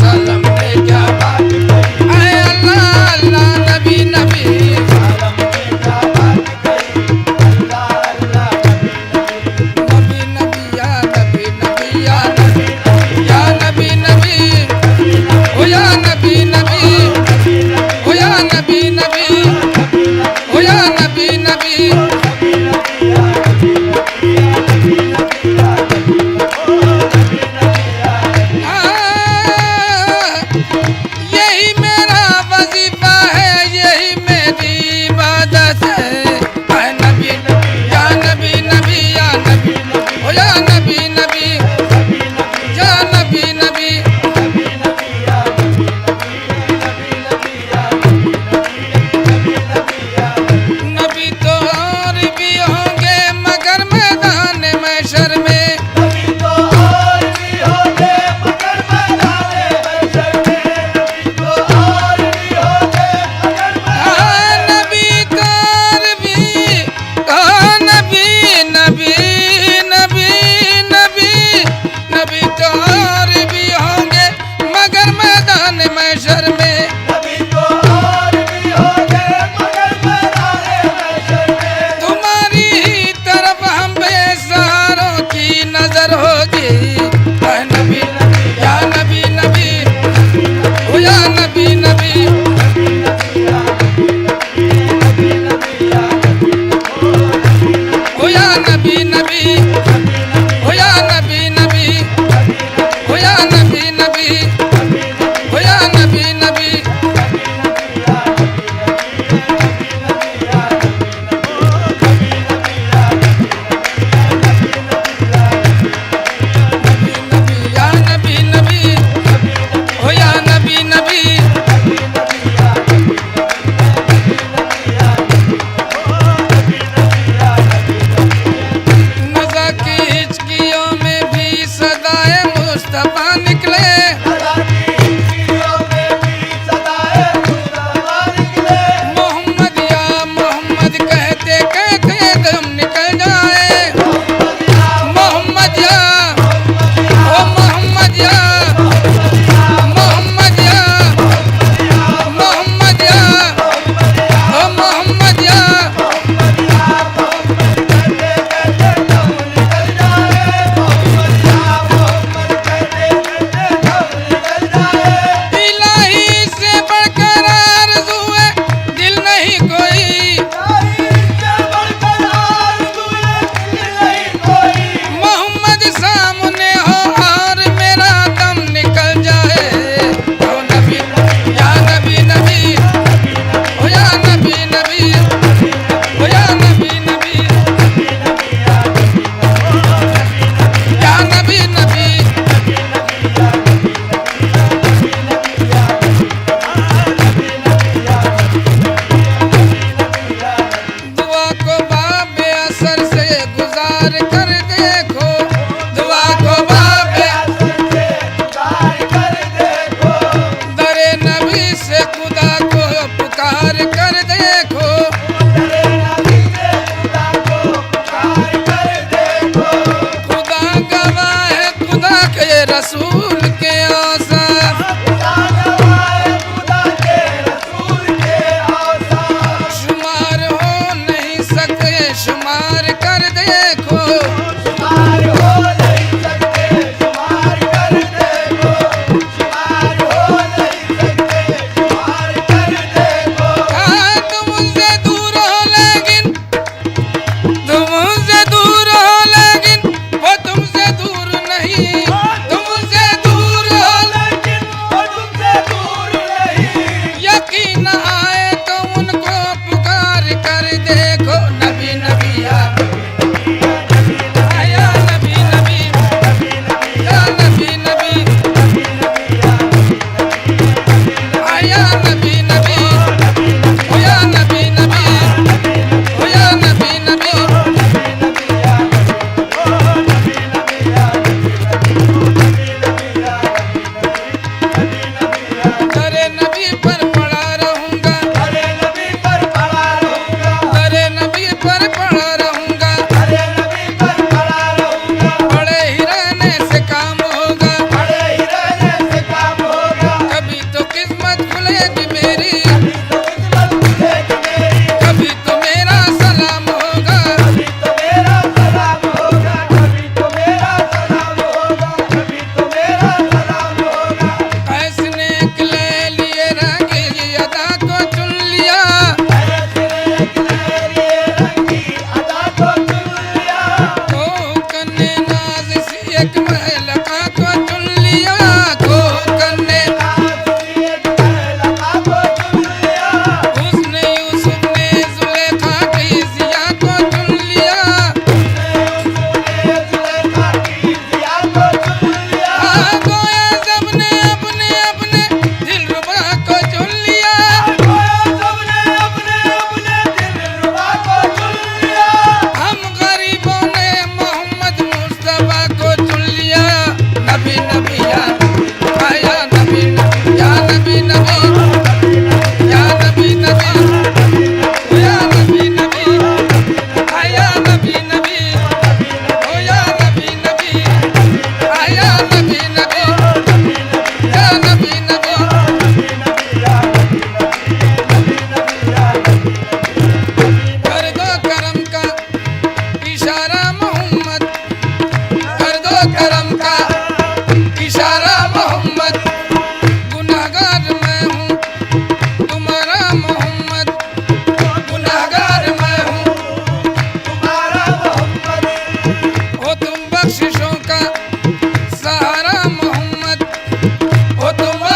सलाम ने क्या बात कही, आए अल्लाह अल्लाह नबी नबी, सलाम ने क्या बात कही, अल्लाह अल्लाह नबी नबी, नबी नबी या नबी नबी या नबी या नबी नबी, ओ या नबी नबी, ओ या नबी नबी, ओ या नबी नबी,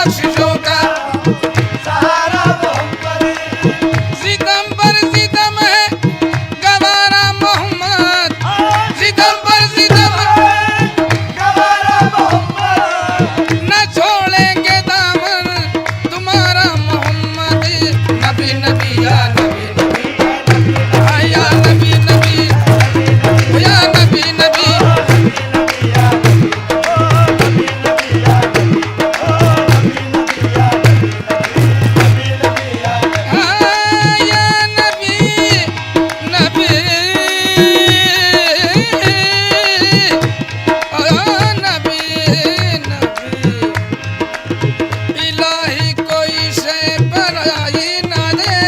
बख्शिशों का सहारा मोहम्मद सितम पर सितम है गवारा मोहम्मद सितम पर सितम गवारा मोहम्मद न छोड़ेंगे दामन तुम्हारा मोहम्मद नबी नबी या नबी नबी या नबी नबी या नबी नबी या नबी नबी नबी नबी इलाही कोई से पराई ना दे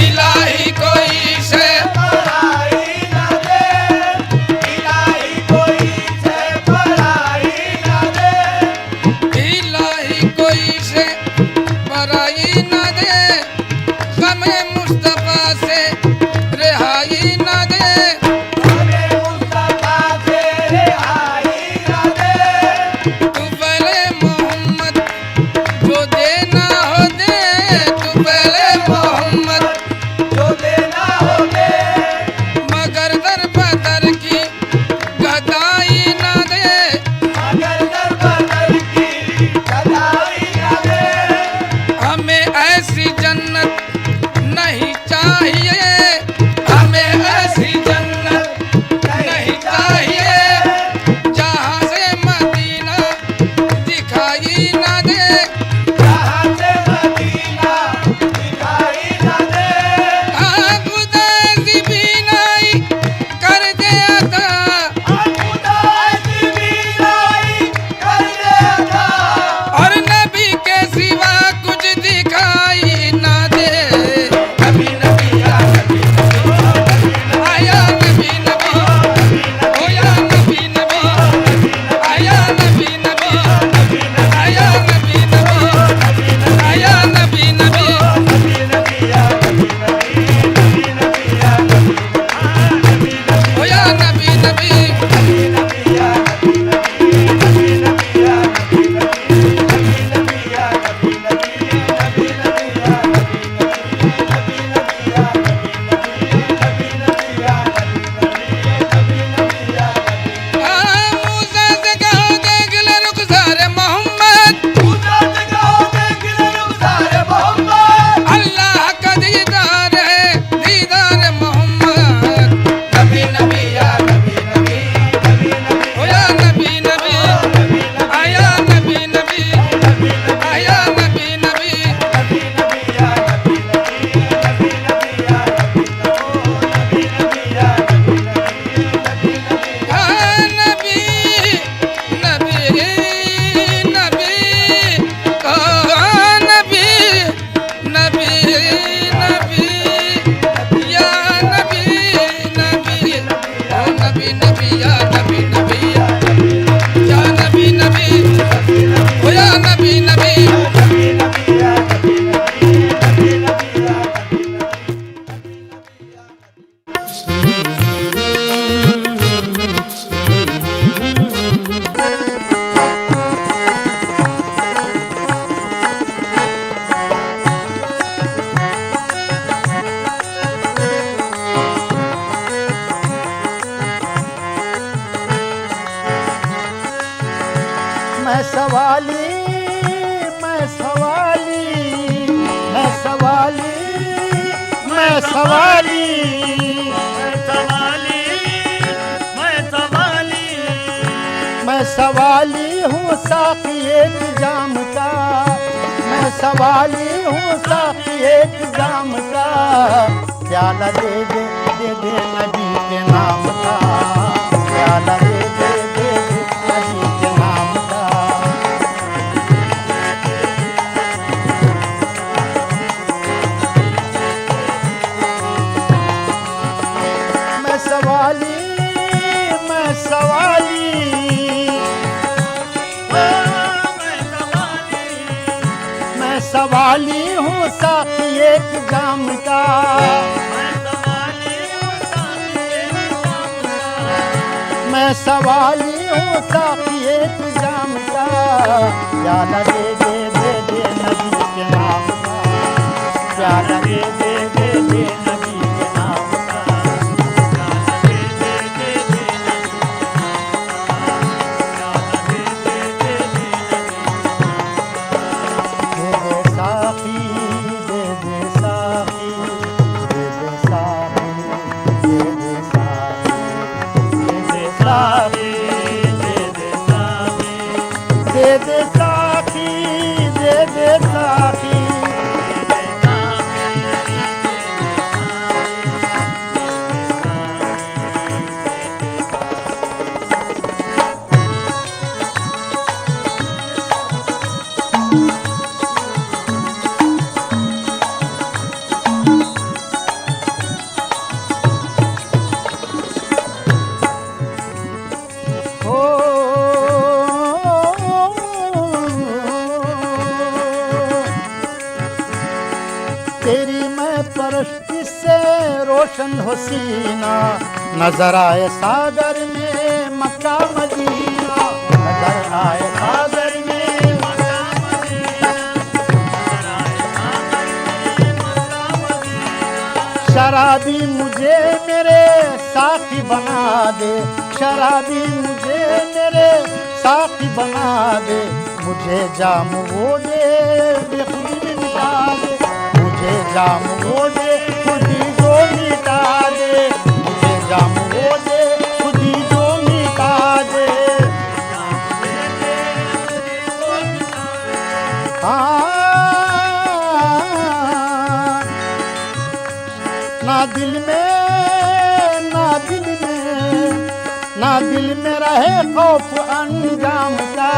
इलाही कोई से पराई ना दे इलाही कोई से पराई ना दे इलाही कोई से पराई ना दे गमे मुस्तफा से रिहाई ना दे हमें मुस्तफा से रिहाई ना दे तू पहले मोहम्मद जो देना हो दे तू पहले मोहम्मद जो देना होगे मगर दर बदर की गदाई ना दे अगर दर बदर की गदाई ना दे हमें ऐसी जन्नत नहीं चाहिए हमें ऐसी जन्नत नहीं चाहिए जहाँ से मदीना दिखाई ना दे जहाँ से मदीना दिखाई ना दे खुदा सी बीनाई कर दे अता खुदा ऐसी बीनाई कर दे अता और नबी के सिवा कुछ दिखाई ना दे नबी नबी या नबी आया नबी नबी ओ या नबी नबी आया नबी नबी आया नबी नबी आया नबी नबी नबी नबी या नबी नबी या नबी ओ या नबी नबी नबी या नबी नबी या नबी या नबी नबी या मूसा से कहो देख ले रुखसार मोहम्मद अल्लाह का दीदार है दीदार मोहम्मद नबी नबी या नबी नबी नबी नबी ओ या नबी नबी आया नबी नबी आया नबी नबी नबी नबी या नबी नबी नबी या नबी नबी या नबी नबी नबी नबी नबी नबी नबी या नबी नबी ओ नबी नबी या नबी नबी या नबी नबी ओ या नबी नबी नबी नबी या नबी नबी नबी या मैं सवाली मैं सवाली मैं सवाली मैं सवाली मैं सवाली हूँ साथी एक जाम का मैं सवाली हूँ साथी एक जाम का प्याला दे दे नबी के नाम का प्याला दे दे नबी के नाम का मैं सवाली मैं सवाली मैं सवाली हूँ साथी एक जाम का मैं सवाली हूँ साथी एक जाम का प्याला दे दे प्याला दे दे दे दे नबी के नाम का। दे दे साकी दे दे साकी दे दे साकी दे दे साकी दे दे साकी दे दे साकी दे दे साकी। ओ तेरी मैं परस्ती से रोशन हो सीना, नजर आए सागर में मक्का मदीना, नजर आए सागर में मक्का मदीना, शराबी मुझे मेरे साथी बना दे, शराबी मुझे मेरे साथी बना दे, मुझे जाम वो दे बेखुदी मिटा दे, मुझे जाम वो दे खुदी जो मिटा दे, मुझे जाम वो दे खुदी जो मिटा दे। हाँ ना दिल में ना दिल में ना दिल में रहे खौफ अंजाम का,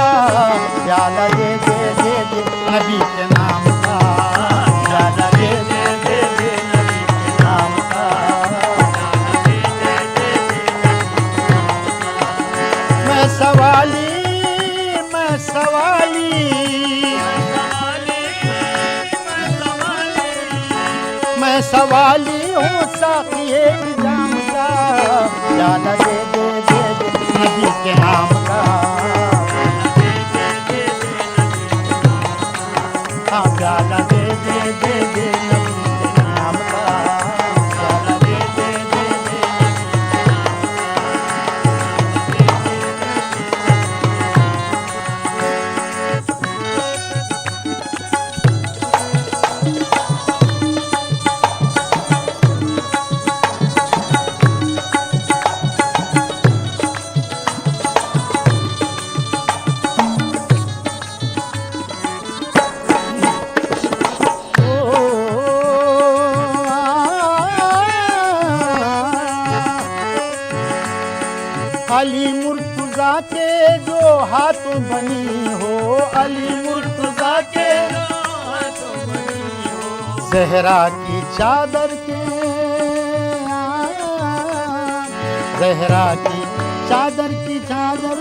प्याला दे दे दे दे नबी के नाम का, प्याला दे दे दे दे नबी के नाम का। मैं सवाली मैं सवाली मैं सवाली हूँ साकी एक जाम का, प्याला दे दे दे दे नबी के नाम का। हाँ प्याला दे दे दे दे नबी के नाम का, प्याला दे दे दे दे। अली मुर्तजा के जो हाथों बनी हो, अली मुर्तजा के ज़हरा की चादर के, ज़हरा की चादर की चादर,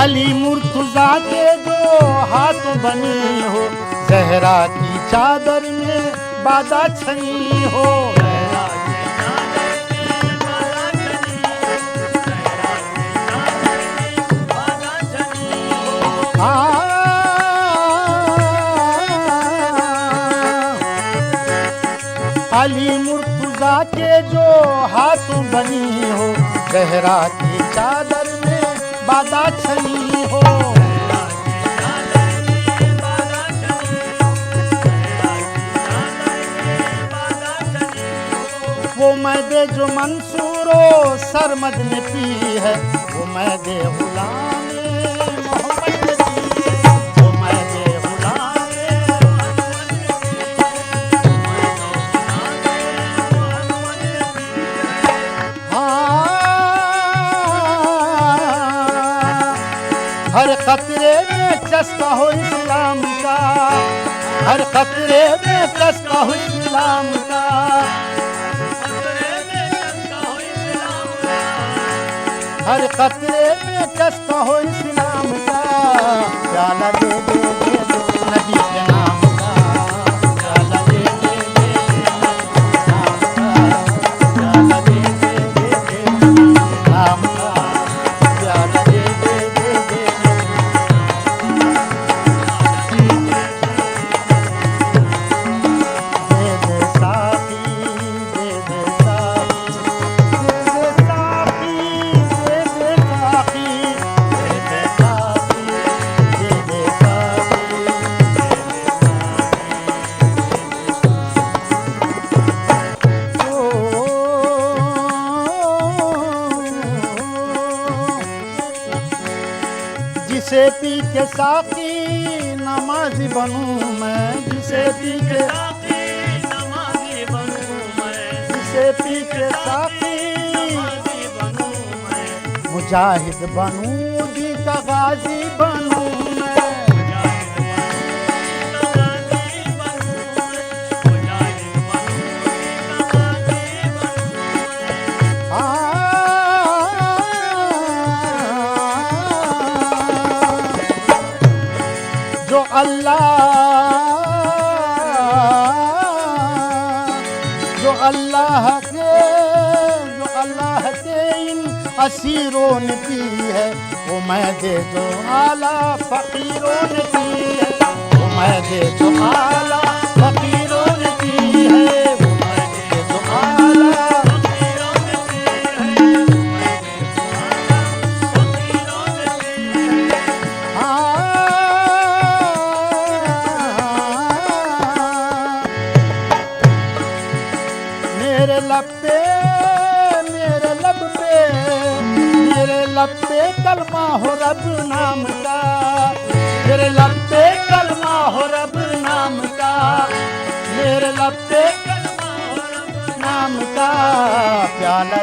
अली मुर्तजा के जो हाथों बनी हो, ज़हरा की चादर में बादा छनी हो, अली मुर्तजा के जो हाथों बनी हो, ज़हरा की चादर में बादा छनी हो। वो मैदे जो मंसूरो सरमद ने पी है, वो मैदे गुलाम मोहम्मद ने पी है, वो मैदे गुलाम हर कतरे में चस्का हो इस्लाम का, हर कतरे में चस्का हो इस्लाम का, हर कतरे में चस्का हो इस्लाम का, प्याला दे दे दे दे नबी के नाम का, प्याला दे दे दे दे नाम का, प्याला दे दे दे दे नाम का, प्याला दे दे दे दे। साकी नमाज़ी बनूं मैं, जिसे पी के नमाज़ी बनूं मैं, जिसे पी के साकी नमाज़ी बनूं मैं, मुजाहिद बनूं, दी का गाजी बनूं मैं। जो अल्लाह के इन असीरों ने की है, वो मैं दे जो आला फकीरों ने की है, वो मैं दे जो आला फकीरों ने की है, वो मैं दे जो आला फकीरों ने की है, फकीरों ने की है। मेरे लब पे कलमा हो रब नाम का, मेरे लब पे कलमा हो रब नाम का, मेरे लब पे कलमा हो रब नाम का, प्याला